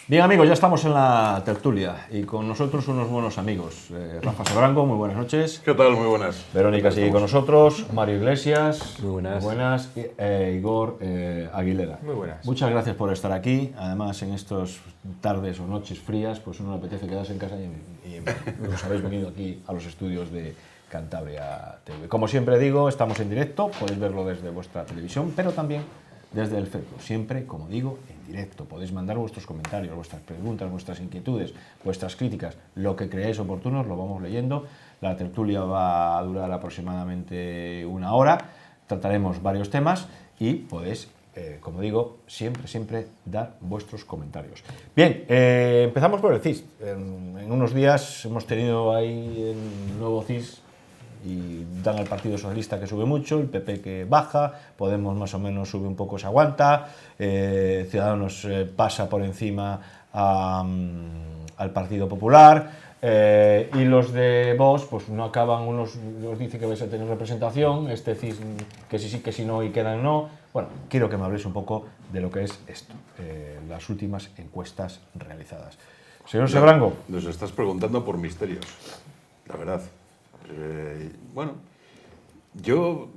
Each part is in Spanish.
Bien, amigos, ya estamos en la tertulia y con nosotros unos buenos amigos. Rafa Sebrango, muy buenas noches. ¿Qué tal? Muy buenas. Verónica sigue con nosotros. Mario Iglesias. Muy buenas. Igor Aguilera. Muy buenas. Muchas gracias por estar aquí. Además, en estas tardes o noches frías, pues uno le apetece quedarse en casa y os habéis venido aquí a los estudios de Cantabria TV. Como siempre digo, estamos en directo, podéis verlo desde vuestra televisión, pero también desde el Facebook, siempre, como digo, en directo. Podéis mandar vuestros comentarios, vuestras preguntas, vuestras inquietudes, vuestras críticas, lo que creáis oportuno, lo vamos leyendo. La tertulia va a durar aproximadamente una hora, trataremos varios temas y podéis, como digo, siempre dar vuestros comentarios. Bien, empezamos por el CIS. En unos días hemos tenido ahí el nuevo CIS y dan al Partido Socialista que sube mucho, el PP que baja, Podemos más o menos sube un poco, se aguanta, Ciudadanos pasa por encima al Partido Popular, y los de Vox pues no acaban, unos dicen que vais a tener representación, este CIS que sí, que si no y quedan no. Bueno, quiero que me habléis un poco de lo que es esto, las últimas encuestas realizadas. Señor Sebrango. Nos estás preguntando por misterios, la verdad. Bueno, en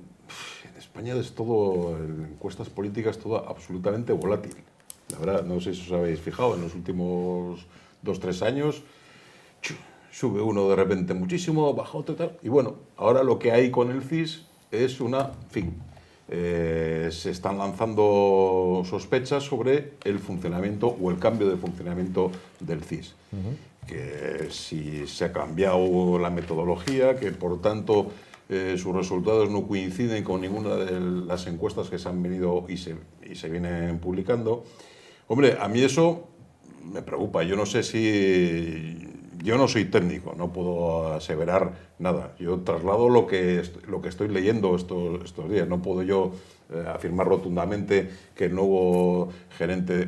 España es todo, en encuestas políticas, todo absolutamente volátil. La verdad, no sé si os habéis fijado, en los últimos 2-3 años sube uno de repente muchísimo, baja otro y tal. Y bueno, ahora lo que hay con el CIS es se están lanzando sospechas sobre el funcionamiento o el cambio de funcionamiento del CIS. Que si se ha cambiado la metodología, que por tanto sus resultados no coinciden con ninguna de las encuestas que se han venido y se vienen publicando. Hombre, a mí eso me preocupa. Yo no sé si... Yo no soy técnico, no puedo aseverar nada. Yo traslado lo que estoy leyendo estos días. No puedo yo afirmar rotundamente que el nuevo presidente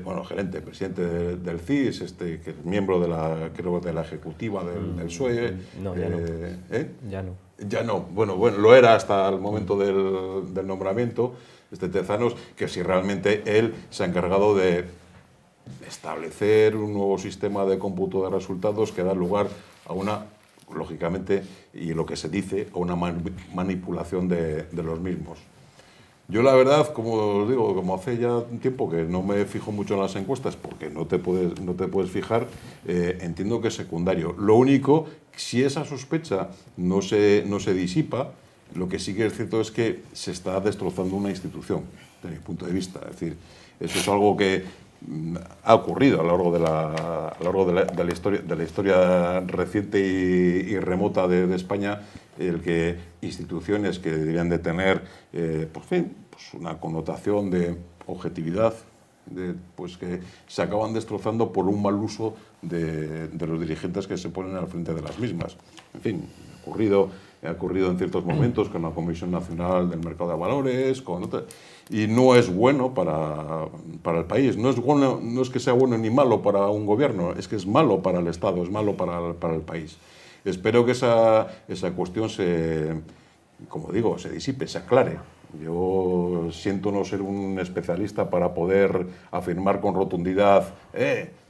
del CIS, que es miembro de la ejecutiva del PSOE... No, ya no. Ya no. Bueno, lo era hasta el momento del nombramiento, Tezanos, que si realmente él se ha encargado de establecer un nuevo sistema de cómputo de resultados que da lugar a una, lógicamente, y lo que se dice, a una manipulación de los mismos. Yo la verdad, como os digo, como hace ya un tiempo que no me fijo mucho en las encuestas, porque no te puedes fijar, entiendo que es secundario. Lo único, si esa sospecha no se disipa, lo que sí que es cierto es que se está destrozando una institución, desde mi punto de vista. Es decir, eso es algo que ha ocurrido a lo largo de la historia reciente y remota de España, el que instituciones que deberían de tener pues una connotación de objetividad, que se acaban destrozando por un mal uso de los dirigentes que se ponen al frente de las mismas. En fin, ha ocurrido en ciertos momentos con la Comisión Nacional del Mercado de Valores, y no es bueno para el país. No es que sea bueno ni malo para un gobierno, es que es malo para el Estado, es malo para el país. Espero que esa cuestión se disipe, se aclare. Yo siento no ser un especialista para poder afirmar con rotundidad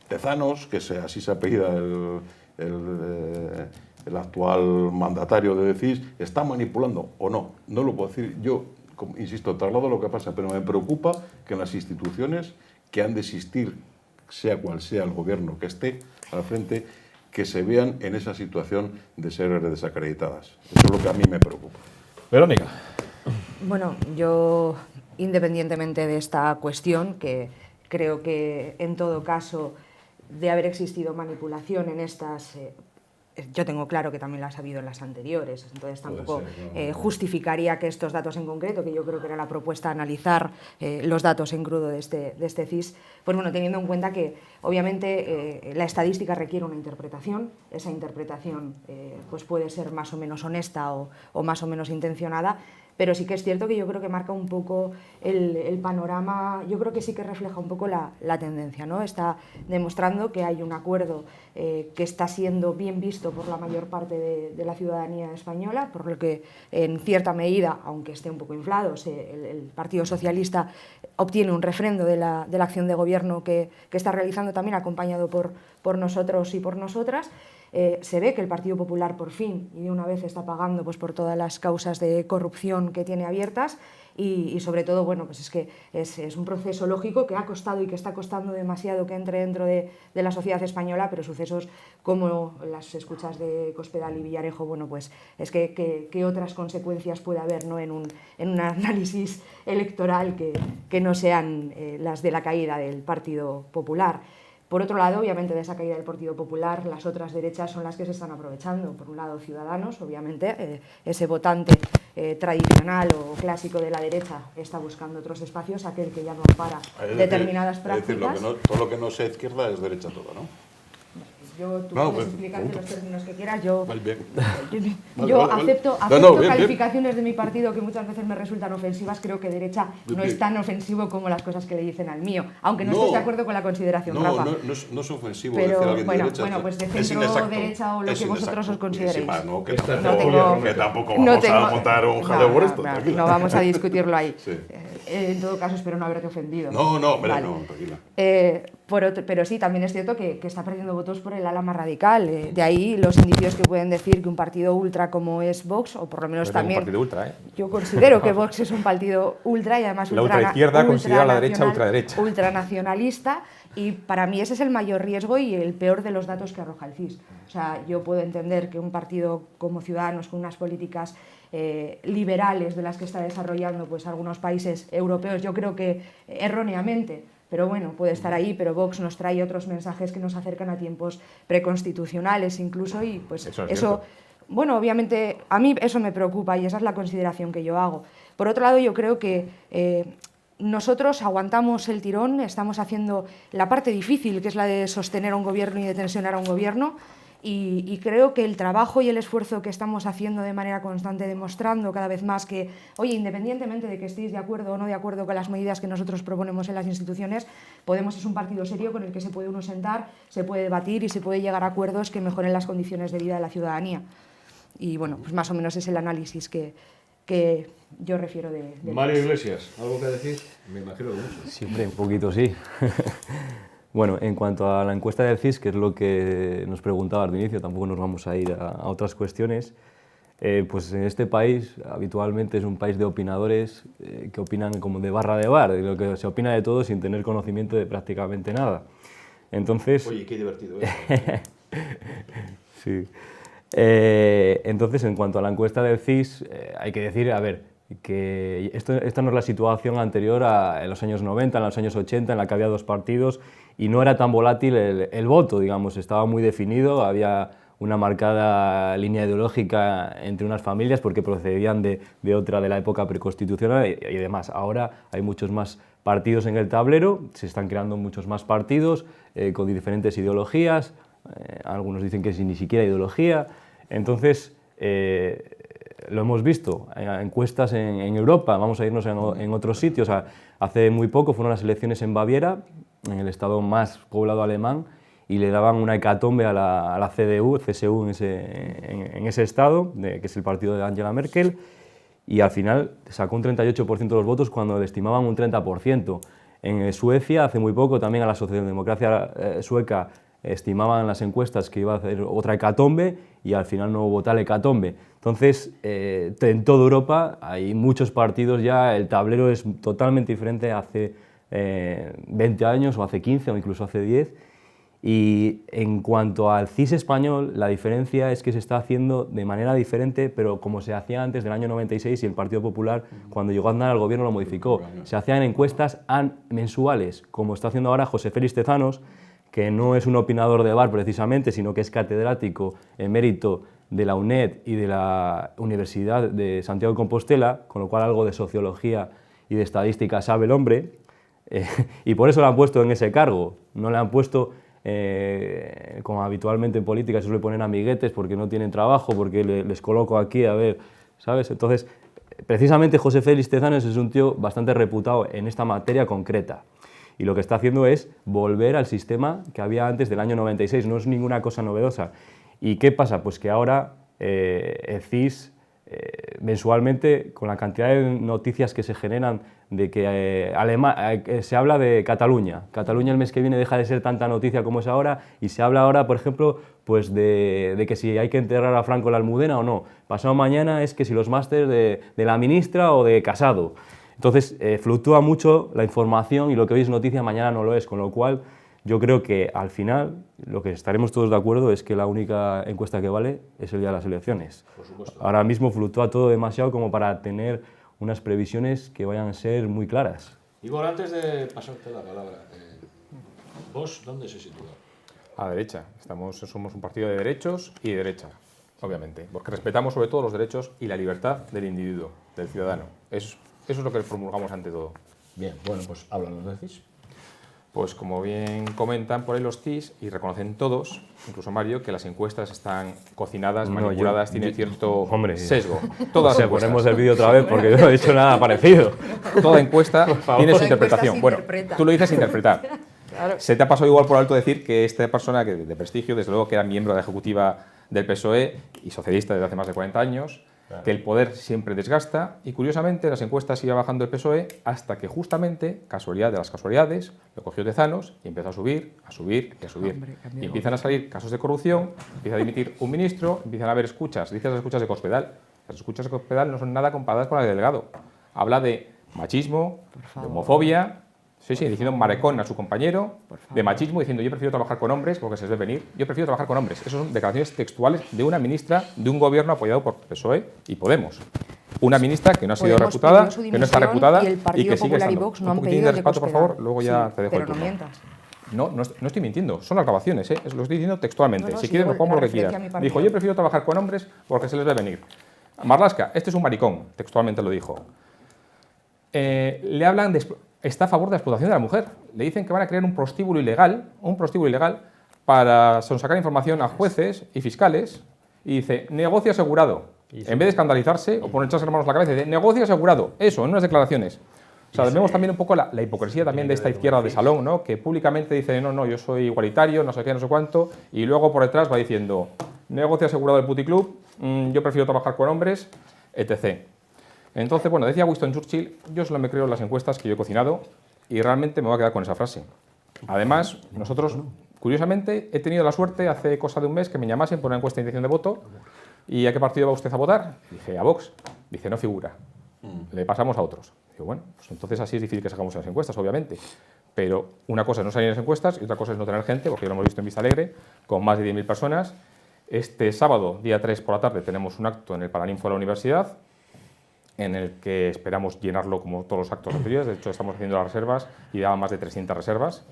Tezanos, que así se apellida el actual mandatario de CIS, está manipulando o no. No lo puedo decir. Yo, insisto, traslado lo que pasa, pero me preocupa que en las instituciones que han de existir, sea cual sea el gobierno que esté al frente, que se vean en esa situación de ser desacreditadas. Eso es lo que a mí me preocupa. Verónica. Bueno, yo, independientemente de esta cuestión, que creo que en todo caso de haber existido manipulación en estas... yo tengo claro que también las ha habido en las anteriores, entonces tampoco justificaría que estos datos en concreto, que yo creo que era la propuesta, analizar los datos en crudo de este CIS, pues bueno, teniendo en cuenta que obviamente la estadística requiere una interpretación, esa interpretación pues puede ser más o menos honesta o más o menos intencionada, pero sí que es cierto que yo creo que marca un poco el panorama, yo creo que sí que refleja un poco la tendencia, ¿no? Está demostrando que hay un acuerdo que está siendo bien visto por la mayor parte de la ciudadanía española, por lo que en cierta medida, aunque esté un poco inflado, el Partido Socialista obtiene un refrendo de la acción de gobierno que está realizando, también acompañado por nosotros y por nosotras. Se ve que el Partido Popular por fin y de una vez está pagando pues, por todas las causas de corrupción que tiene abiertas y sobre todo, bueno, pues es que es un proceso lógico que ha costado y que está costando demasiado que entre dentro de la sociedad española, pero sucesos como las escuchas de Cospedal y Villarejo, bueno, pues es que otras consecuencias puede haber, ¿no? en un análisis electoral que no sean las de la caída del Partido Popular. Por otro lado, obviamente, de esa caída del Partido Popular, las otras derechas son las que se están aprovechando. Por un lado, Ciudadanos, obviamente, ese votante tradicional o clásico de la derecha está buscando otros espacios, aquel que ya no ampara determinadas prácticas. Es decir, todo lo que no sea izquierda es derecha todo, ¿no? Tú puedes explicarte los términos que quieras. Yo acepto bien, calificaciones de mi partido que muchas veces me resultan ofensivas. Creo que derecha no es tan ofensivo como las cosas que le dicen al mío, aunque no estés de acuerdo con la consideración, Rafa. No es ofensivo pero, decir a alguien de derecha. Bueno, pues de centro, derecha o lo que vosotros os consideréis. Que tampoco vamos a montar un jaleo por esto. No vamos a discutirlo ahí. Sí. En todo caso, espero no haberte ofendido. No, tranquila. Pero sí, también es cierto que está perdiendo votos por el ala más radical. De ahí los indicios que pueden decir que un partido ultra como es Vox, o por lo menos también... un partido ultra, ¿eh? Yo considero que Vox es un partido ultra y además la ultraizquierda considera a la derecha ultraderecha. Ultranacionalista, y para mí ese es el mayor riesgo y el peor de los datos que arroja el CIS. O sea, yo puedo entender que un partido como Ciudadanos, con unas políticas liberales de las que está desarrollando pues, algunos países europeos, yo creo que erróneamente, pero bueno, puede estar ahí, pero Vox nos trae otros mensajes que nos acercan a tiempos preconstitucionales incluso, y pues eso bueno, obviamente a mí eso me preocupa y esa es la consideración que yo hago. Por otro lado, yo creo que nosotros aguantamos el tirón, estamos haciendo la parte difícil, que es la de sostener a un gobierno y de tensionar a un gobierno, y creo que el trabajo y el esfuerzo que estamos haciendo de manera constante, demostrando cada vez más que, oye, independientemente de que estéis de acuerdo o no de acuerdo con las medidas que nosotros proponemos en las instituciones, Podemos es un partido serio con el que se puede uno sentar, se puede debatir y se puede llegar a acuerdos que mejoren las condiciones de vida de la ciudadanía. Y bueno, pues más o menos es el análisis que yo refiero de Mario Iglesias, ¿algo que decir? Me imagino que mucho. Siempre, un poquito sí. Bueno, en cuanto a la encuesta del CIS, que es lo que nos preguntaba al inicio, tampoco nos vamos a ir a otras cuestiones, pues en este país habitualmente es un país de opinadores que opinan como de barra de bar, de lo que se opina de todo sin tener conocimiento de prácticamente nada. Entonces... Oye, qué divertido es. Sí. Entonces, en cuanto a la encuesta del CIS, hay que decir, a ver, que esta no es la situación anterior en los años 90, en los años 80, en la que había dos partidos y no era tan volátil el voto, digamos, estaba muy definido, había una marcada línea ideológica entre unas familias porque procedían de otra de la época preconstitucional y demás. Ahora hay muchos más partidos en el tablero, se están creando muchos más partidos con diferentes ideologías, algunos dicen que es ni siquiera ideología, entonces lo hemos visto, encuestas en Europa, vamos a irnos en otros sitios, hace muy poco fueron las elecciones en Baviera, en el estado más poblado alemán, y le daban una hecatombe a la CSU en ese estado, que es el partido de Angela Merkel, y al final sacó un 38% de los votos cuando le estimaban un 30%. En Suecia, hace muy poco, también a la socialdemocracia sueca estimaban las encuestas que iba a hacer otra hecatombe y al final no hubo tal hecatombe. Entonces, en toda Europa hay muchos partidos ya, el tablero es totalmente diferente hace 20 años o hace 15 o incluso hace 10. Y en cuanto al CIS español, la diferencia es que se está haciendo de manera diferente, pero como se hacía antes del año 96 y el Partido Popular, cuando llegó a andar al gobierno, lo modificó. Se hacían encuestas mensuales, como está haciendo ahora José Félix Tezanos, que no es un opinador de bar precisamente, sino que es catedrático emérito de la UNED y de la Universidad de Santiago de Compostela, con lo cual algo de sociología y de estadística sabe el hombre, y por eso lo han puesto en ese cargo. No le han puesto, como habitualmente en política se suele poner amiguetes porque no tienen trabajo, porque les coloco aquí, a ver, ¿sabes? Entonces, precisamente José Félix Tezanos es un tío bastante reputado en esta materia concreta. Y lo que está haciendo es volver al sistema que había antes del año 96, no es ninguna cosa novedosa. ¿Y qué pasa? Pues que ahora el CIS mensualmente, con la cantidad de noticias que se generan de que se habla de Cataluña. Cataluña el mes que viene deja de ser tanta noticia como es ahora y se habla ahora, por ejemplo, pues de que si hay que enterrar a Franco en la Almudena o no. Pasado mañana es que si los másters de la ministra o de Casado. Entonces, fluctúa mucho la información y lo que hoy es noticia mañana no lo es, con lo cual yo creo que al final lo que estaremos todos de acuerdo es que la única encuesta que vale es el día de las elecciones. Por supuesto. Ahora mismo fluctúa todo demasiado como para tener unas previsiones que vayan a ser muy claras. Igor, antes de pasarte la palabra, ¿vos dónde se sitúa? A la derecha. Somos un partido de derechos y de derecha, obviamente, porque respetamos sobre todo los derechos y la libertad del individuo, del ciudadano. Eso es lo que promulgamos ante todo. Bien, bueno, pues háblanos de CIS. Pues como bien comentan por ahí los CIS y reconocen todos, incluso Mario, que las encuestas están cocinadas, manipuladas, tienen cierto sesgo. Todas las encuestas. Ponemos el vídeo otra vez porque yo no he dicho nada parecido. Toda encuesta tiene su La interpretación. encuesta se Bueno, interpreta. tú lo dices interpretar. Claro. Se te ha pasado igual por alto decir que esta persona que de prestigio, desde luego que era miembro de la ejecutiva del PSOE y socialista desde hace más de 40 años, que el poder siempre desgasta y curiosamente las encuestas iba bajando el PSOE hasta que justamente, casualidad de las casualidades, lo cogió Tezanos y empezó a subir, a subir y a subir. Hombre, Y empiezan a salir casos de corrupción, empieza a dimitir un ministro, empiezan a haber escuchas, dice las escuchas de Cospedal. Las escuchas de Cospedal no son nada comparadas con las del Delgado. Habla de machismo, de homofobia, sí, diciendo maricón a su compañero, de machismo, diciendo yo prefiero trabajar con hombres porque se les ve venir, yo prefiero trabajar con hombres. Esas son declaraciones textuales de una ministra de un gobierno apoyado por PSOE y Podemos. Una ministra que no ha sido Podemos reputada, pidió su que no está dimisión reputada y el Partido que sigue Popular y estando. Vox no Un han poquitín pedido de el de respeto, por Cospedal. favor, luego ya Sí, te dejo pero el no turno. mientas. No estoy mintiendo, son las grabaciones, lo estoy diciendo textualmente. No, Si sí, quieres, yo me pongo la lo que referencia quieras. a mi partido. Dijo, yo prefiero trabajar con hombres porque se les ve venir. Marlaska, este es un maricón, textualmente lo dijo. Le hablan está a favor de la explotación de la mujer. Le dicen que van a crear un prostíbulo ilegal para sacar información a jueces y fiscales y dice, negocio asegurado. En vez de escandalizarse o poner echarse las manos a la cabeza, dice, negocio asegurado. Eso, en unas declaraciones. O sea, vemos también un poco la hipocresía también de esta izquierda de salón, ¿no? Que públicamente dice, no, yo soy igualitario, no sé qué, no sé cuánto, y luego por detrás va diciendo, negocio asegurado del puticlub, yo prefiero trabajar con hombres, etc. Entonces, bueno, decía Winston Churchill, yo solo me creo en las encuestas que yo he cocinado y realmente me voy a quedar con esa frase. Además, nosotros, curiosamente, he tenido la suerte hace cosa de un mes que me llamasen por una encuesta de intención de voto y ¿a qué partido va usted a votar? Dije, a Vox. Dice, no figura. Le pasamos a otros. Digo, bueno, pues entonces así es difícil que sacamos las encuestas, obviamente. Pero una cosa es no salir en las encuestas y otra cosa es no tener gente, porque ya lo hemos visto en Vista Alegre, con más de 10.000 personas. Este sábado, día 3 por la tarde, tenemos un acto en el Paraninfo de la Universidad, en el que esperamos llenarlo como todos los actos anteriores. De hecho, estamos haciendo las reservas y daban más de 300 reservas.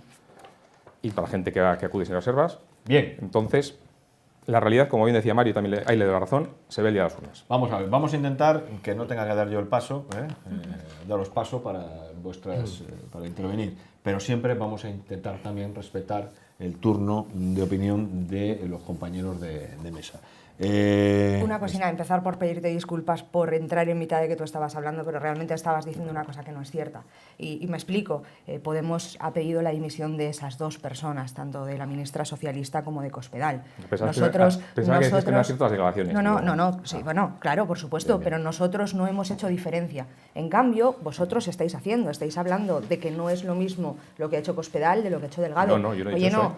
Y para la gente que acude sin reservas. Bien. Entonces, la realidad, como bien decía Mario, también ahí le doy la razón, se ve el día de las urnas. Vamos a ver, vamos a intentar que no tenga que dar yo el paso, daros paso para para intervenir, pero siempre vamos a intentar también respetar el turno de opinión de los compañeros de mesa. Una cosina, empezar por pedirte disculpas por entrar en mitad de que tú estabas hablando, pero realmente estabas diciendo una cosa que no es cierta. Y me explico. Podemos ha pedido la dimisión de esas dos personas, tanto de la ministra socialista como de Cospedal. Pensaba que decías que no eran ciertas declaraciones. No, sí, bueno, claro, por supuesto, Bien. pero nosotros no hemos hecho diferencia. En cambio, vosotros estáis hablando de que no es lo mismo lo que ha hecho Cospedal de lo que ha hecho Delgado. No, yo no he Oye, dicho no,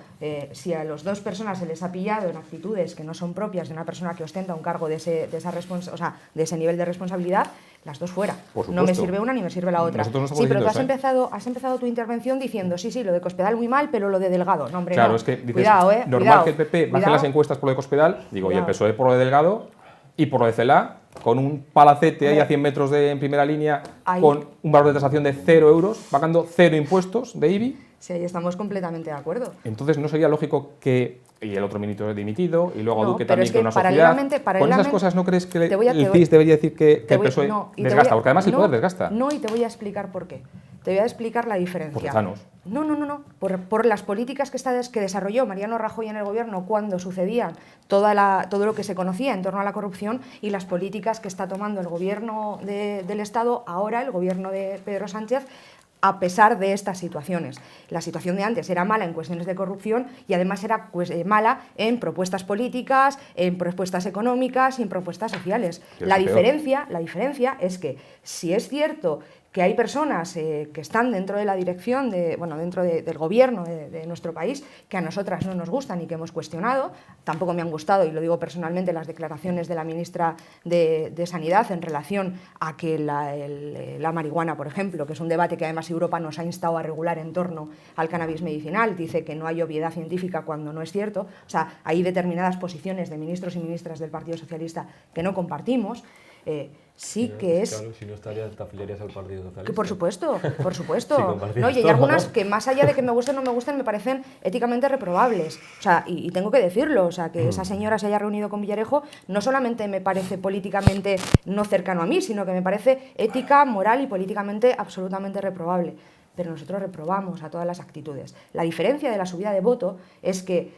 si a las dos personas se les ha pillado en actitudes que no son propias de una persona que ostenta un cargo de ese nivel de responsabilidad, las dos fuera. Por No me supuesto. sirve una ni me sirve la otra. Nosotros no estamos Sí, pero tú diciendo has empezado tu intervención diciendo, sí, lo de Cospedal muy mal, pero lo de Delgado, no, hombre, Claro, no. es que dices, Cuidado, normal cuidado, que el PP baje cuidado. las encuestas por lo de Cospedal, digo, y el Cuidado. PSOE por lo de Delgado, y por lo de Celaá, con un palacete ahí a 100 metros en primera línea, Ahí. con un valor de tasación de 0 euros, pagando 0 impuestos de IBI. Sí, ahí estamos completamente de acuerdo. Entonces, ¿no sería lógico que y el otro ministro es dimitido, y luego No, Duque pero también es que con una sociedad. Con paralelamente- esas cosas, ¿no crees que te voy a- el CIS debería decir que el PSOE y te desgasta? voy a- Porque además el no, poder desgasta. No, y te voy a explicar por qué. Te voy a explicar la diferencia. Por tezanos. No. Por las políticas que desarrolló Mariano Rajoy en el gobierno cuando sucedían todo lo que se conocía en torno a la corrupción, y las políticas que está tomando el gobierno del Estado, ahora el gobierno de Pedro Sánchez, a pesar de estas situaciones. La situación de antes era mala en cuestiones de corrupción y además era mala en propuestas políticas, en propuestas económicas y en propuestas sociales. La diferencia es que si es cierto que hay personas que están dentro de la dirección, dentro del gobierno de nuestro país, que a nosotras no nos gustan y que hemos cuestionado. Tampoco me han gustado, y lo digo personalmente, las declaraciones de la ministra de Sanidad en relación a que la marihuana, por ejemplo, que es un debate que además Europa nos ha instado a regular en torno al cannabis medicinal, dice que no hay obviedad científica cuando no es cierto. O sea, hay determinadas posiciones de ministros y ministras del Partido Socialista que no compartimos. Sí que es... Claro, si no estarías, te afiliarías al Partido Socialista. Que por supuesto. Sí, No, y hay algunas que más allá de que me gusten o no me gusten, me parecen éticamente reprobables. O sea, y tengo que decirlo, o sea, que esa señora se haya reunido con Villarejo no solamente me parece políticamente no cercano a mí, sino que me parece ética, moral y políticamente absolutamente reprobable. Pero nosotros reprobamos a todas las actitudes. La diferencia de la subida de voto es que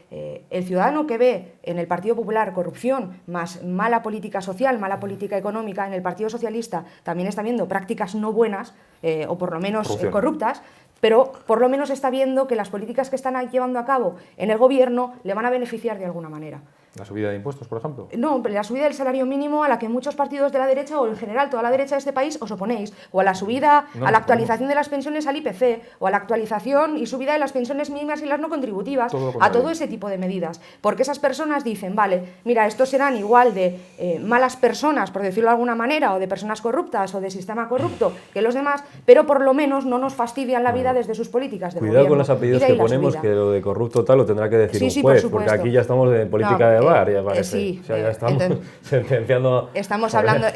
el ciudadano que ve en el Partido Popular corrupción más mala política social, mala política económica, en el Partido Socialista también está viendo prácticas no buenas, o por lo menos corruptas, pero por lo menos está viendo que las políticas que están llevando a cabo en el gobierno le van a beneficiar de alguna manera. La subida de impuestos, por ejemplo. No, pero la subida del salario mínimo a la que muchos partidos de la derecha, o en general toda la derecha de este país, os oponéis, o a la subida, a la actualización de las pensiones al IPC, o a la actualización y subida de las pensiones mínimas y las no contributivas, a todo ese tipo de medidas. Porque esas personas dicen, vale, mira, estos serán igual de malas personas, por decirlo de alguna manera, o de personas corruptas, o de sistema corrupto que los demás, pero por lo menos no nos fastidian la vida desde sus políticas de Cuidado gobierno. con los apellidos Y de ahí que la ponemos, subida. que lo de corrupto tal lo tendrá que decir Sí, un por juez, supuesto. porque aquí ya estamos de política de bar, ya parece. sí, O sea, ya estamos sentenciando... Estamos hablando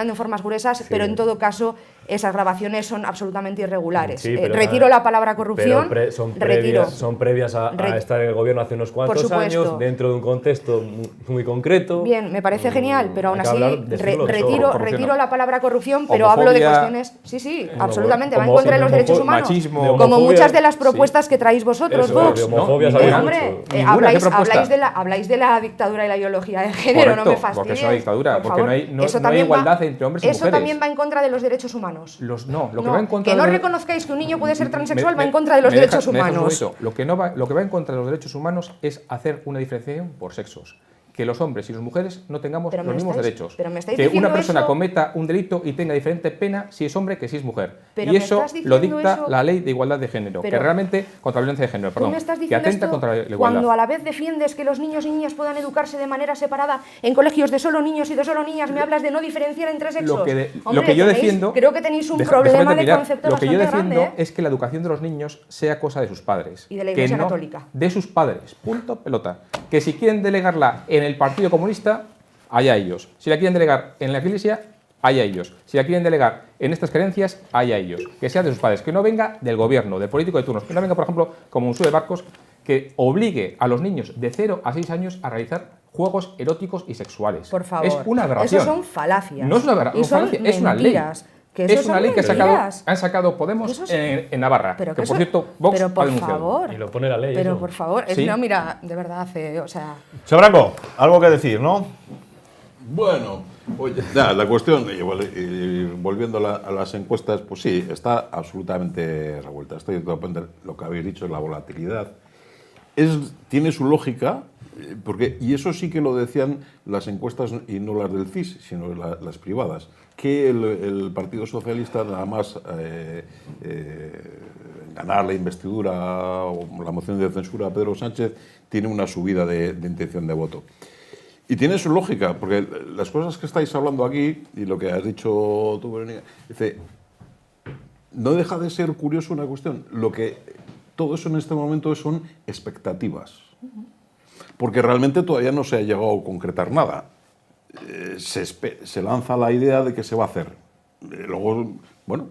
en formas gruesas, pero en todo caso esas grabaciones son absolutamente irregulares. Sí, pero, retiro la palabra corrupción. Pero son previas a estar en el gobierno hace unos cuantos años, dentro de un contexto muy concreto. Bien, me parece genial, pero aún hay que así hablar de siglo de todo. retiro la palabra corrupción, pero hablo de cuestiones... Sí, absolutamente, va en contra de los derechos humanos. Machismo, como muchas de las propuestas que traéis vosotros, Eso, Vox. de homofobia, ¿sabéis Hombre, mucho? habláis de la dictadura y la ideología de género, no me fastidies. Porque es una dictadura, por porque favor. no hay igualdad entre hombres y mujeres. Eso también va en contra de los derechos humanos. Lo que va en contra que no de... reconozcáis que un niño puede ser transexual va en contra de los derechos humanos. Lo que va en contra de los derechos humanos es hacer una diferenciación por sexos. Que los hombres y las mujeres no tengamos los mismos derechos. Que una persona cometa un delito y tenga diferente pena si es hombre que si es mujer. Y eso lo dicta la Ley de Igualdad de Género, que realmente contra la violencia de género, perdón, que atenta contra la igualdad. Cuando a la vez defiendes que los niños y niñas puedan educarse de manera separada en colegios de solo niños y de solo niñas, me hablas de no diferenciar entre sexos. Lo que yo defiendo... Creo que tenéis un problema de concepto Lo que yo defiendo grande, es que la educación de los niños sea cosa de sus padres. Y de la Iglesia Católica. De sus padres. Punto, pelota. Que si quieren delegarla en el Partido Comunista, allá ellos. Si la quieren delegar en la Iglesia, allá ellos. Si la quieren delegar en estas creencias, allá ellos. Que sea de sus padres. Que no venga del gobierno, del político de turnos. Que no venga, por ejemplo, como un de Barcos, que obligue a los niños de 0 a 6 años a realizar juegos eróticos y sexuales. Por favor. Es una aberración. Eso son falacias. No es una falacia, es una ley. Es una ley que han sacado Podemos en Navarra. Pero que por cierto, Vox ha denunciado. Favor. Y lo pone la ley. Pero eso. por favor, ¿Sí? no, mira, de verdad, o sea... Señor Branco, algo que decir, ¿no? Bueno, oye, la cuestión, y volviendo a las encuestas, pues sí, está absolutamente revuelta. Estoy totalmente, lo que habéis dicho, la volatilidad. Tiene su lógica, porque, y eso sí que lo decían las encuestas y no las del CIS, sino las privadas, que el Partido Socialista, nada más ganar la investidura o la moción de censura a Pedro Sánchez, tiene una subida de intención de voto. Y tiene su lógica, porque las cosas que estáis hablando aquí, y lo que has dicho tú, Verónica, dice, no deja de ser curioso una cuestión. Todo eso en este momento son expectativas. Porque realmente todavía no se ha llegado a concretar nada. Se lanza la idea de que se va a hacer. Luego, bueno,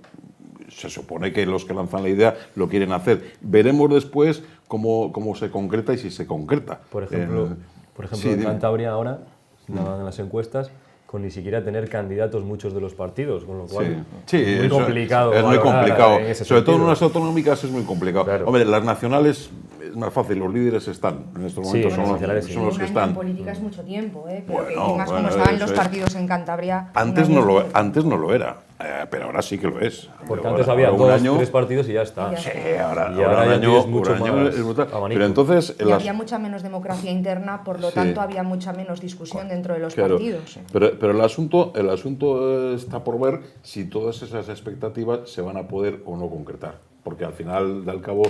se supone que los que lanzan la idea lo quieren hacer. Veremos después cómo se concreta y si se concreta. Por ejemplo, sí, en dime. Cantabria ahora, en las encuestas, con ni siquiera tener candidatos muchos de los partidos, con lo cual Sí, es muy eso complicado. Es muy valorar complicado. en ese Sobre todo en sentido. unas autonómicas es muy complicado. Claro. Hombre, las nacionales es más fácil, los líderes están. En estos Sí, momentos en las son, nacionales sí. son los Un que año están. en política es mucho tiempo, ¿eh? Pero Bueno, que, y más bueno, como estaban eso los es. partidos en Cantabria. Antes un no, año es antes no lo era, pero ahora sí que lo es. Porque Ahora- antes había ahora un 2, año- 3 partidos y ya está. Y ya Sí, está. ahora, Y ahora un ya año, tienes mucho un año más es brutal. abanico. Pero entonces, Y había mucha menos democracia interna, por lo Sí. tanto había mucha menos discusión dentro de los claro, partidos. pero el asunto está por ver si todas esas expectativas se van a poder o no concretar. Porque al final, al cabo,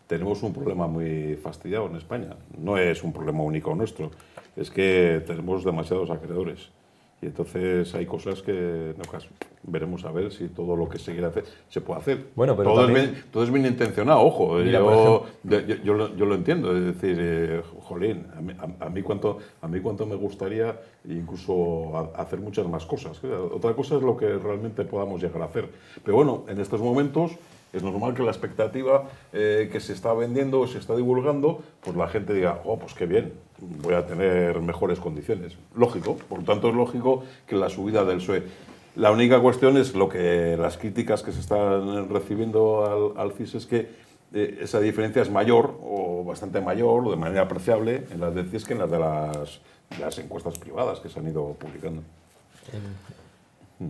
tenemos un problema muy fastidiado en España. No es un problema único nuestro, es que tenemos demasiados acreedores. Y entonces hay cosas que no, veremos a ver si todo lo que se quiere hacer se puede hacer. Bueno, pero todo, también- todo es bien intencionado, ojo. Mira, por Yo lo entiendo. Es decir, jolín, a mí cuánto me gustaría incluso hacer muchas más cosas. Otra cosa es lo que realmente podamos llegar a hacer. Pero bueno, en estos momentos es normal que la expectativa que se está vendiendo o se está divulgando, pues la gente diga, oh, pues qué bien, voy a tener mejores condiciones. Lógico, por lo tanto es lógico que la subida del PSOE. La única cuestión es las críticas que se están recibiendo al CIS es que esa diferencia es mayor o bastante mayor o de manera apreciable en las del CIS que en las de las encuestas privadas que se han ido publicando.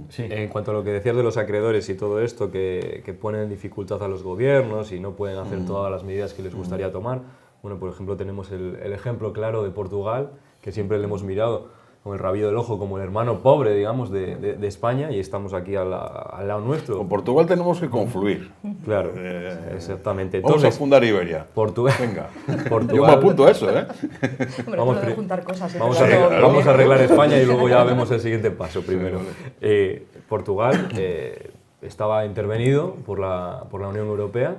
Sí. En cuanto a lo que decías de los acreedores y todo esto, que ponen en dificultad a los gobiernos y no pueden hacer todas las medidas que les gustaría tomar, bueno, por ejemplo, tenemos el ejemplo claro de Portugal, que siempre le hemos mirado con el rabillo del ojo como el hermano pobre, digamos, de España, y estamos aquí al lado nuestro. Con Portugal tenemos que confluir. Claro, exactamente. Vamos a Entonces, fundar Iberia. Portugal, Venga, Portugal, yo me apunto a eso, ¿eh? Hombre, Vamos todo de pri- juntar cosas. Vamos entre todo bien. vamos a arreglar España y luego ya vemos el siguiente paso primero. Portugal estaba intervenido por la Unión Europea,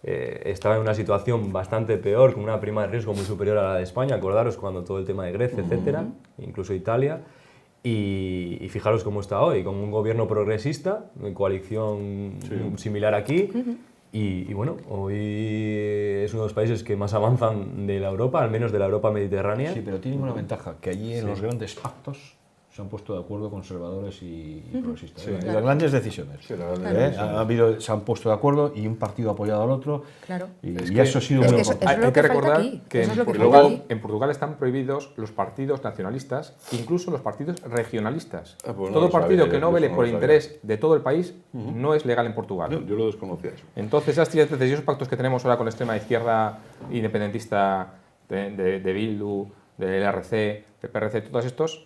estaba en una situación bastante peor, con una prima de riesgo muy superior a la de España, acordaros cuando todo el tema de Grecia, etcétera, incluso Italia, y fijaros cómo está hoy, con un gobierno progresista, en coalición similar aquí, y bueno, hoy es uno de los países que más avanzan de la Europa, al menos de la Europa mediterránea. Sí, pero tiene una ventaja, que allí en los grandes pactos se han puesto de acuerdo conservadores y progresistas. Sí. En las grandes decisiones. Sí, las grandes decisiones. Se han puesto de acuerdo y un partido ha apoyado al otro. Claro. Y, Es y que- eso ha sido es muy que eso- importante. es lo Hay que que falta recordar aquí, que eso es lo que en, falta luego, aquí. en Portugal están prohibidos los partidos nacionalistas, incluso los partidos regionalistas. Ah, pues no todo lo partido sabía, que no eso vele no por lo el sabía. interés de todo el país no es legal en Portugal. Yo lo desconocía eso. Entonces, esas directrices y esos pactos que tenemos ahora con la extrema izquierda independentista de Bildu, del RC, del PRC, todos estos,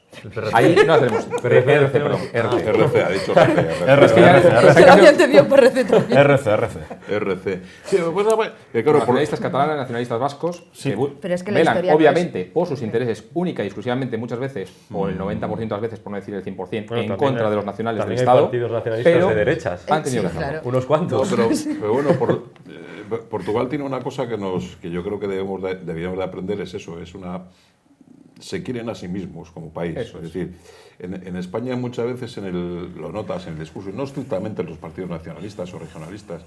ahí no hacemos. PRC, perdón, RC. RC, ha dicho RC. Es que ya- Se lo había entendido por receta. RC. RC. Sí, pues, que claro, por- nacionalistas catalanes, nacionalistas vascos, que Pero es que la velan, historia no obviamente, por sus intereses única y exclusivamente, muchas veces, o el 90% de las veces, por no decir el 100%, Bueno, en también contra hay- de los nacionales del también hay Estado. partidos nacionalistas pero de derechas. Han tenido Sí, que hacerlo. claro. Unos No, cuantos. pero bueno, Portugal tiene una cosa que yo creo que deberíamos de aprender, es eso, se quieren a sí mismos como país. Eso es es. decir, en España muchas veces lo notas en el discurso, no estrictamente en los partidos nacionalistas o regionalistas,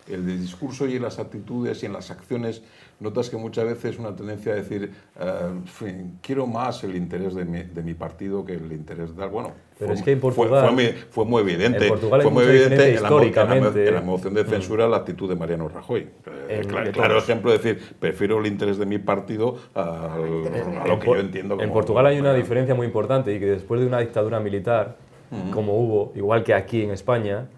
el discurso y en las actitudes y en las acciones, notas que muchas veces una tendencia a decir, en fin, quiero más el interés de mi partido que el interés de... Bueno, Pero es que en Portugal- fue muy evidente. en Portugal hay Fue muy mucha evidente diferencia en históricamente. en la moción de censura la actitud de Mariano Rajoy. Claro ejemplo de decir, prefiero el interés de mi partido a lo que yo entiendo como... En Portugal hay una diferencia muy importante y que después de una dictadura militar, como hubo, igual que aquí en España,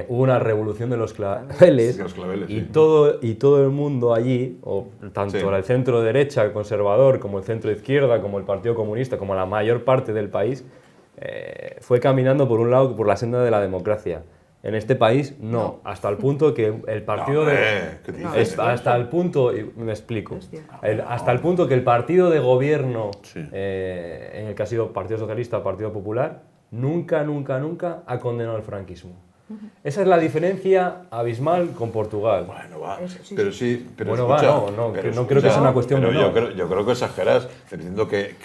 hubo una revolución de los claveles, Sí, los claveles, y, sí. todo el mundo allí, o tanto Sí. el centro derecha conservador como el centro izquierda, como el Partido Comunista, como la mayor parte del país, fue caminando por un lado por la senda de la democracia. En este país no, hasta el punto que el partido ¿qué dices? hasta el punto, y me explico, Hostia. hasta el punto que el partido de gobierno, Sí. en el que ha sido Partido Socialista o Partido Popular, nunca ha condenado el franquismo. Esa es la diferencia abismal con Portugal. Bueno, va, Sí, pero sí, pero Bueno, escucha, va, no pero creo que sea una cuestión pero menor. yo creo que exageras diciendo que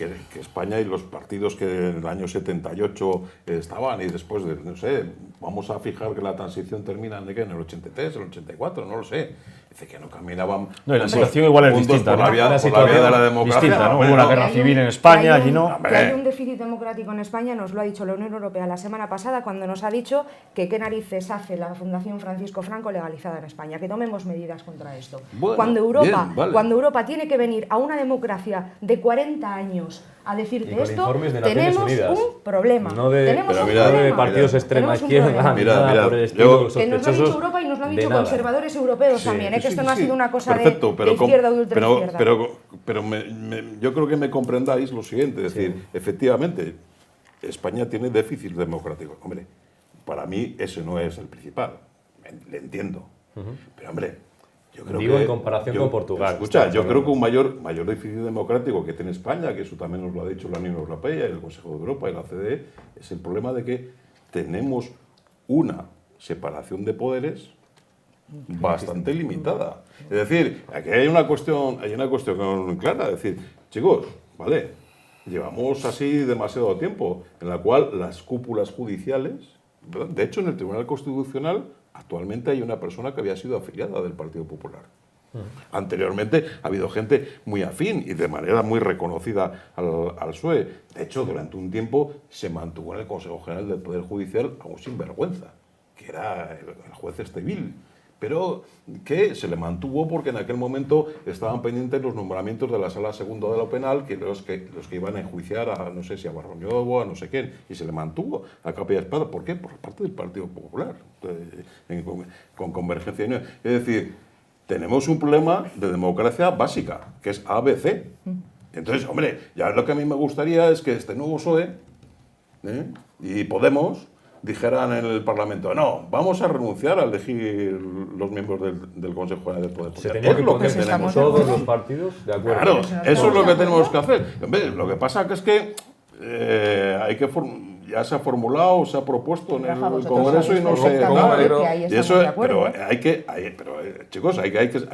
España y los partidos que en el año 78 estaban y después de, no sé, vamos a fijar que la transición termina en el 83, el 84, no lo sé. Dice que no caminaban. No, y la situación igual es juntos distinta, por ¿no? la vía, La por la vía de la situación democracia. distinta, ¿no? Hombre, Hubo una no. guerra Que hay civil un- en España, que hay allí un- no. Que hay un déficit democrático en España, nos lo ha dicho la Unión Europea la semana pasada cuando nos ha dicho que qué narices hace la Fundación Francisco Franco legalizada en España, que tomemos medidas contra esto. Bueno, cuando Europa, bien, vale. cuando Europa tiene que venir a una democracia de 40 años a Y decirte con esto, informes de Naciones tenemos Unidas. un problema. No de, tenemos pero un mira, no de problema. partidos extrema Tenemos un izquierda, problema. ni Mira, nada mira, por el yo- estilo, Que nos lo ha sospechosos dicho Europa y nos lo han de dicho nada. conservadores europeos Sí, también, sí, que esto sí, no ha sí. sido una cosa Perfecto, de izquierda o de ultraizquierda. pero yo creo que me comprendáis lo siguiente, es decir, efectivamente, España tiene déficit democrático. Hombre, para mí ese no es el principal, le entiendo. Pero hombre, yo creo Digo que... en comparación con Portugal. Escucha, yo creo que un mayor déficit democrático que tiene España, que eso también nos lo ha dicho la Unión Europea, el Consejo de Europa y la OCDE, es el problema de que tenemos una separación de poderes bastante limitada. Es decir, aquí hay una cuestión clara, es decir, chicos, vale, llevamos así demasiado tiempo en la cual las cúpulas judiciales, ¿verdad? De hecho en el Tribunal Constitucional actualmente hay una persona que había sido afiliada del Partido Popular. Anteriormente ha habido gente muy afín y de manera muy reconocida al PSOE. De hecho, durante un tiempo se mantuvo en el Consejo General del Poder Judicial a un sinvergüenza, que era el juez Estevil, pero que se le mantuvo porque en aquel momento estaban pendientes los nombramientos de la Sala Segunda de lo Penal, que los que iban a enjuiciar a, no sé si a Barroñobo, a no sé quién, y se le mantuvo a capa y espada. ¿Por qué? Por parte del Partido Popular, con Convergencia y Unión. Es decir, tenemos un problema de democracia básica, que es ABC. Entonces, hombre, ya lo que a mí me gustaría es que este nuevo PSOE y Podemos dijeran en el Parlamento, no, vamos a renunciar a elegir los miembros del Consejo General del Poder Se Judicial. tenía Es que lo que poner tenemos. todos los partidos de acuerdo. Claro, Pero eso es lo que ¿estamos de tenemos que acuerdo? hacer. Hombre, lo que pasa que es que ya se ha formulado, se ha propuesto en Rafa, el vosotros Congreso y sabéis no sé perfectamente nada. que ahí Y estamos eso, de acuerdo, pero chicos, hay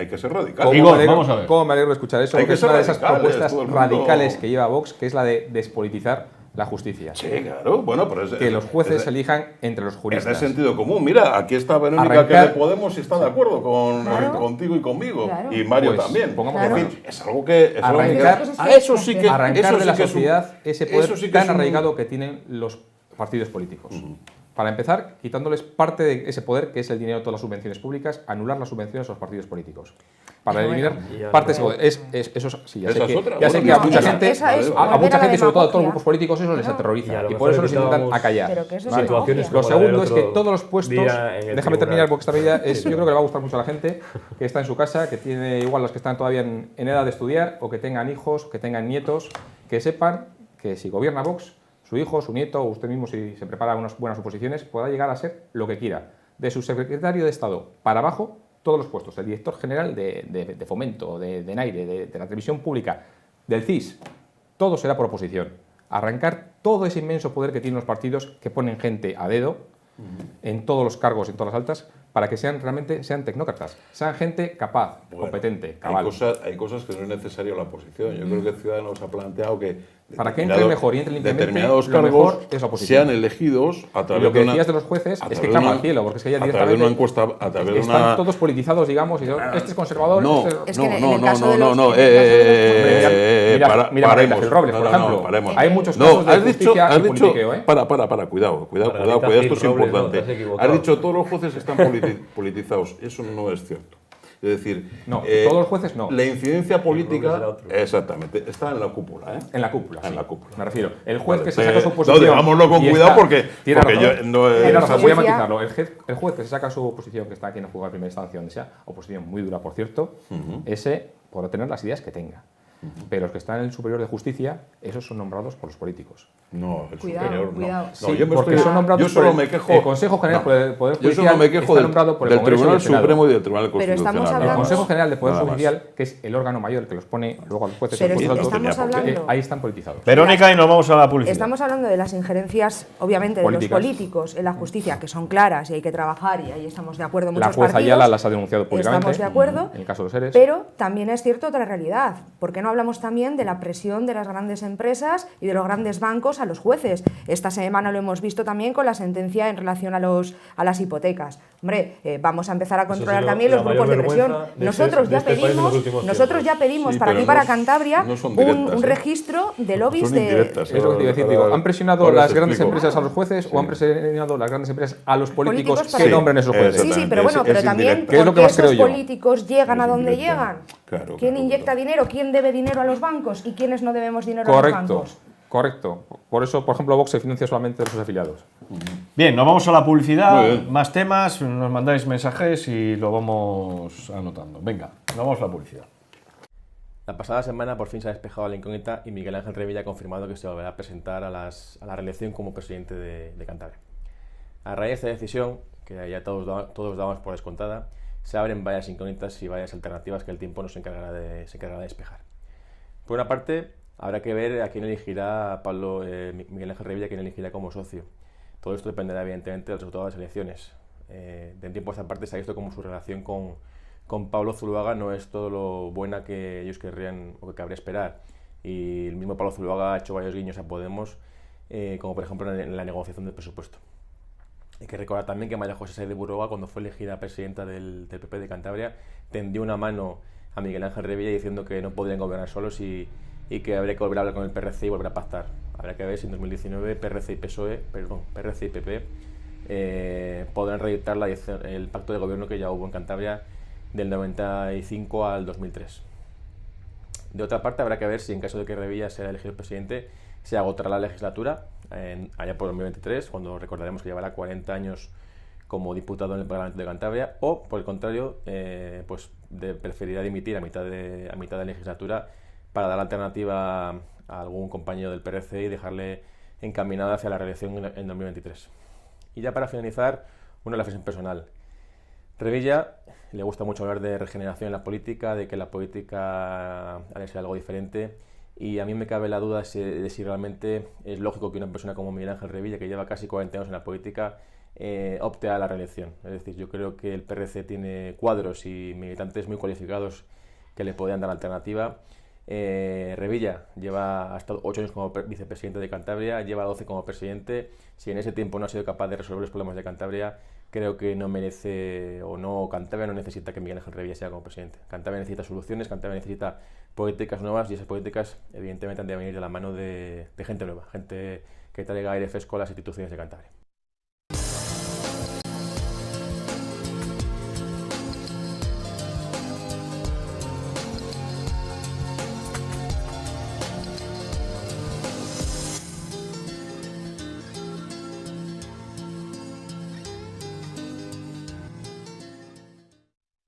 que ser radicales. Digo, vamos a ver. ¿Cómo me alegro de escuchar eso? Hay Porque que es una de ser esas radicales, propuestas todo el mundo. radicales que lleva Vox, que es la de despolitizar la justicia. Sí, claro, bueno, pero es... Que los jueces es- elijan entre los Es de juristas. sentido común. Mira, aquí está Verónica, Arrancar- que de Podemos y está de acuerdo Claro. contigo y conmigo. Claro. Y Mario Pues, también. pongamos En de fin, acuerdo. es algo que... Es algo que- Arrancar- eso sí que... Arrancar eso de sí la que es un- sociedad ese poder eso sí que tan es un- arraigado que tienen los partidos políticos. Para empezar, quitándoles parte de ese poder, que es el dinero de todas las subvenciones públicas, anular las subvenciones a los partidos políticos. Para Pero eliminar bueno, ya parte de ese no. poder. Eso sí, ya sé Esa es que, otra. ya sé Bueno, que a no, mucha esa- gente, esa es a volver mucha a la gente, sobre todo a todos los demagogia. grupos políticos, eso les Claro. Y a aterroriza. lo Y mejor por eso nos intentan necesitábamos acallar. Pero que eso es Vale. situaciones demagogia. Lo como la del segundo es que otro todos los puestos, día en el déjame terminar tribunal. porque esta medida yo creo que le va a gustar mucho a la gente que está en su casa, que tiene igual los que están todavía en edad de estudiar o que tengan hijos, que tengan nietos, que sepan que si gobierna Vox, su hijo, su nieto o usted mismo si se prepara unas buenas oposiciones, podrá llegar a ser lo que quiera. De su secretario de Estado para abajo, todos los puestos, el director general de Fomento, de Naire, de la televisión pública, del CIS, todo será por oposición. Arrancar todo ese inmenso poder que tienen los partidos que ponen gente a dedo en todos los cargos, en todas las altas, para que realmente sean tecnócratas, sean gente capaz, Bueno, competente, hay cabal. cosas que no es necesario la oposición. Yo creo que Ciudadanos ha planteado que Para que entre el mejor y entre limpiamente, determinados lo cargos mejor es la oposición. sean elegidos a Y través lo que de una... decías de los jueces a es que través de clama una- al cielo, porque es que ya a través de una directamente encuesta, a través de están una... todos politizados, digamos, y este es conservador, No, este Es que en el no, caso de los- no, en el caso de los- Mira paremos. María Ángel Robles, por ejemplo. Paremos. Hay muchos No, casos de has dicho, justicia y has dicho, politiqueo, ¿eh? para, cuidado, Margarita esto es Gil Robles, no, importante. te has equivocado. Has dicho todos los jueces están politizados, eso no es cierto. Es decir, No, todos los jueces no. La incidencia Robles política, era otro. exactamente, está en la cúpula, ¿eh? En la cúpula. En sí. la cúpula. Me refiero. El juez Vale, que se saca su no, oposición. digámoslo con y cuidado está- porque tiene yo razón. no Tiene razón, voy a Justicia- matizarlo. El juez que se saca su oposición, que está aquí en el juzgado de primera instancia, donde sea, oposición muy dura, por cierto, ese podrá tener las ideas que tenga. pero los que están en el superior de justicia, esos son nombrados por los políticos. No, el Cuidado, superior no. cuidado. No, Sí, yo me porque estoy- son nombrados yo solo por me el, quejo. el Consejo General No, del Poder yo Judicial solo me quejo está nombrado por el del Congreso y Tribunal el Senado. Supremo y del Tribunal Pero estamos Constitucional. El hablando- Consejo General del Poder Nada más. Judicial, que es el órgano mayor que los pone luego a los jueces y Pero a los jueces estamos altos, hablando- ahí están politizados. Verónica, y nos vamos a la publicidad. Estamos hablando de las injerencias, obviamente, de Políticas. los políticos en la justicia, que son claras y hay que trabajar, y ahí estamos de acuerdo La muchos jueza partidos. Ayala las ha denunciado públicamente. Estamos de acuerdo. En el caso de los seres. Pero también es cierto otra realidad. ¿Por qué no hablamos también de la presión de las grandes empresas y de los grandes bancos a los jueces? Esta semana lo hemos visto también con la sentencia en relación a las hipotecas. Hombre, vamos a empezar a Eso ha controlar sido también la los grupos de mayor presión. vergüenza de Nosotros este ya país en los pedimos, últimos nosotros ya tiempos. pedimos Sí, para pero aquí, para no- Cantabria, no son directas, un ¿eh? registro de lobbies Son de... indirectas, Es lo que te iba a decir, digo, ¿han presionado ahora las os grandes explico. empresas a los jueces o han presionado las grandes empresas a los políticos, Políticos que para- nombren esos jueces? Sí, sí, pero Es- bueno, es pero también indirecta. ¿Qué es lo ¿por que qué más creo esos yo? políticos llegan a Es donde indirecta. llegan? Claro, ¿Quién claro, inyecta claro. dinero? ¿Quién debe dinero a los bancos? ¿Y quiénes no debemos dinero a los Correcto, bancos? correcto. Por eso, por ejemplo, Vox se financia solamente de sus afiliados. Bien, nos vamos a la publicidad. Muy bien. Más temas, nos mandáis mensajes y lo vamos anotando. Venga, nos vamos a la publicidad. La pasada semana por fin se ha despejado la incógnita y Miguel Ángel Revilla ha confirmado que se volverá a presentar a la reelección como presidente de Cantabria. A raíz de esta decisión, que ya todos damos por descontada, se abren varias incógnitas y varias alternativas que el tiempo se encargará de despejar. Por una parte, habrá que ver a quién elegirá Miguel Ángel Revilla, a quién elegirá como socio. Todo esto dependerá evidentemente del resultado de las elecciones. De un tiempo a esta parte se ha visto como su relación con Pablo Zuluaga no es todo lo buena que ellos querrían o que cabría esperar. Y el mismo Pablo Zuluaga ha hecho varios guiños a Podemos, como por ejemplo en la negociación del presupuesto. Hay que recordar también que María José Sáez de Buroga, cuando fue elegida presidenta del PP de Cantabria, tendió una mano a Miguel Ángel Revilla diciendo que no podrían gobernar solos y que habría que volver a hablar con el PRC y volver a pactar. Habrá que ver si en 2019 PRC y PP podrán reeditar el pacto de gobierno que ya hubo en Cantabria del 95 al 2003. De otra parte, habrá que ver si en caso de que Revilla sea elegido presidente, se agotará la legislatura allá por 2023, cuando recordaremos que llevará 40 años como diputado en el Parlamento de Cantabria, o por el contrario, preferirá dimitir a mitad de legislatura para dar alternativa a algún compañero del PRC y dejarle encaminado hacia la reelección en 2023. Y ya para finalizar, una reflexión personal. Revilla le gusta mucho hablar de regeneración en la política, de que la política ha de ser algo diferente, y a mí me cabe la duda de si realmente es lógico que una persona como Miguel Ángel Revilla, que lleva casi 40 años en la política, opte a la reelección. Es decir, yo creo que el PRC tiene cuadros y militantes muy cualificados que le podrían dar alternativa. Revilla ha estado 8 años como vicepresidente de Cantabria, lleva 12 como presidente. Si en ese tiempo no ha sido capaz de resolver los problemas de Cantabria, creo que Cantabria no necesita que Miguel Ángel Revilla sea como presidente. Cantabria necesita soluciones, Cantabria necesita políticas nuevas, y esas políticas evidentemente han de venir de la mano de gente nueva, gente que traiga aire fresco a las instituciones de Cantabria.